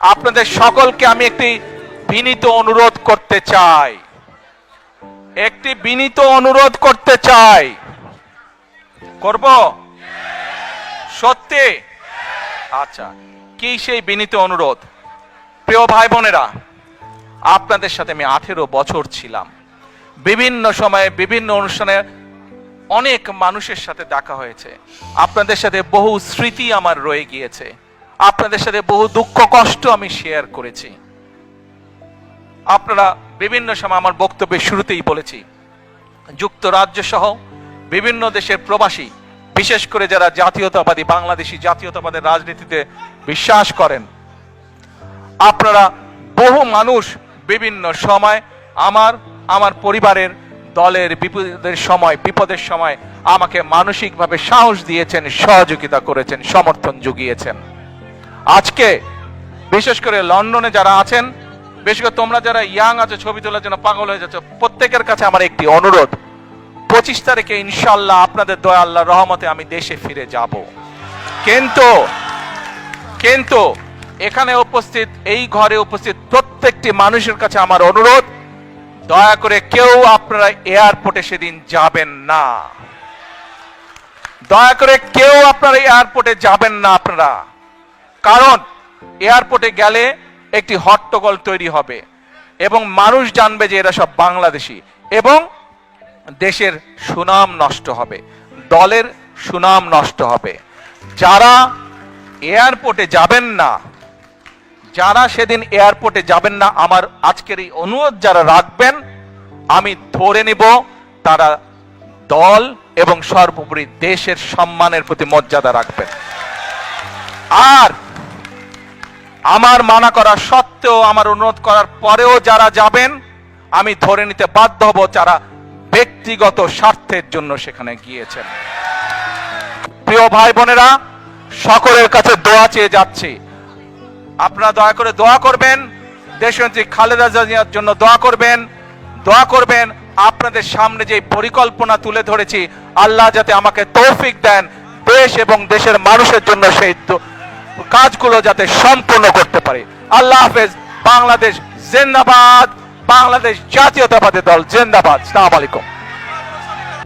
আপনাদের সকলকে আমি একটি বিনীত অনুরোধ করতে চাই, করব সত্যি? আচ্ছা, কি সেই বিনীত অনুরোধ? প্রিয় ভাই বোনেরা, আপনাদের সাথে আমি 18 বছর ছিলাম। বিভিন্ন সময়ে বিভিন্ন অনুষ্ঠানে অনেক মানুষের সাথে দেখা হয়েছে। আপনাদের সাথে বহু স্মৃতি আমার রয়ে গিয়েছে। আপনাদের সাথে বহু দুঃখ কষ্ট আমি শেয়ার করেছি। আপনারা বিভিন্ন সময়, আমার বক্তব্যের শুরুতেই বলেছি, যুক্তরাজ্য সহ বিভিন্ন দেশের প্রবাসী, বিশেষ করে যারা জাতীয়তাবাদী, বাংলাদেশি জাতীয়তাবাদের রাজনীতিতে বিশ্বাস করেন, আপনারা বহু মানুষ বিভিন্ন সময় আমার পরিবারের দলের বিপদের সময় আমাকে মানসিকভাবে সাহস দিয়েছেন, সহযোগিতা করেছেন, সমর্থন জুগিয়েছেন। আজকে বিশেষ করে লন্ডনে যারা আছেন, বিশেষ করে তোমরা যারা ইয়াং আছো, ছবি তোলার জন্য পাগল হয়ে যাচ্ছ, প্রত্যেকের কাছে আমার একটি অনুরোধ, 25 তারিখে ইনশাআল্লাহ আপনাদের দয়া আল্লাহর রহমতে আমি দেশে ফিরে যাব। কিন্তু এখানে উপস্থিত, এই ঘরে উপস্থিত প্রত্যেকটি মানুষের কাছে আমার অনুরোধ, দয়া করে কেউ আপনারা এয়ারপোর্টে সেদিন যাবেন না। দয়া করে কেউ আপনারা এয়ারপোর্টে যাবেন না আপনারা। কারণ এয়ারপোর্টে গেলে একটি হট্টগোল তৈরি হবে এবং মানুষ জানবে যে এরা সব বাংলাদেশি, এবং দেশের সুনাম নষ্ট হবে, দলের সুনাম নষ্ট হবে। যারা এয়ারপোর্টে যাবেন না, যারা সেদিন এয়ারপোর্টে যাবেন না, আমার আজকের এই অনুরোধ যারা রাখবেন, আমি ধরে নিব তারা দল এবং সর্বোপরি দেশের সম্মানের প্রতি মর্যাদা রাখবেন। আর আমার মানা করা সত্ত্বেও, আমার অনুরোধ করার পরেও যারা যাবেন, আমি ধরে নিতে বাধ্য হব যারা ব্যক্তিগত স্বার্থের জন্য সেখানে গিয়েছেন। প্রিয় ভাই বোনেরা, সকলের কাছে দোয়া চেয়ে যাচ্ছি, আপনারা দয়া করে দোয়া করবেন, দেশনেত্রী খালেদা জিয়ার জন্য দোয়া করবেন। আপনাদের সামনে যে পরিকল্পনা তুলে ধরেছি, আল্লাহ যাতে আমাকে তৌফিক দেন দেশ এবং দেশের মানুষের জন্য সেই কাজগুলো যাতে সম্পূর্ণ করতে পারে। আল্লাহ হাফেজ। বাংলাদেশ জিন্দাবাদ, বাংলাদেশ জাতীয়তাবাদী দল জিন্দাবাদ। আসসালামু আলাইকুম।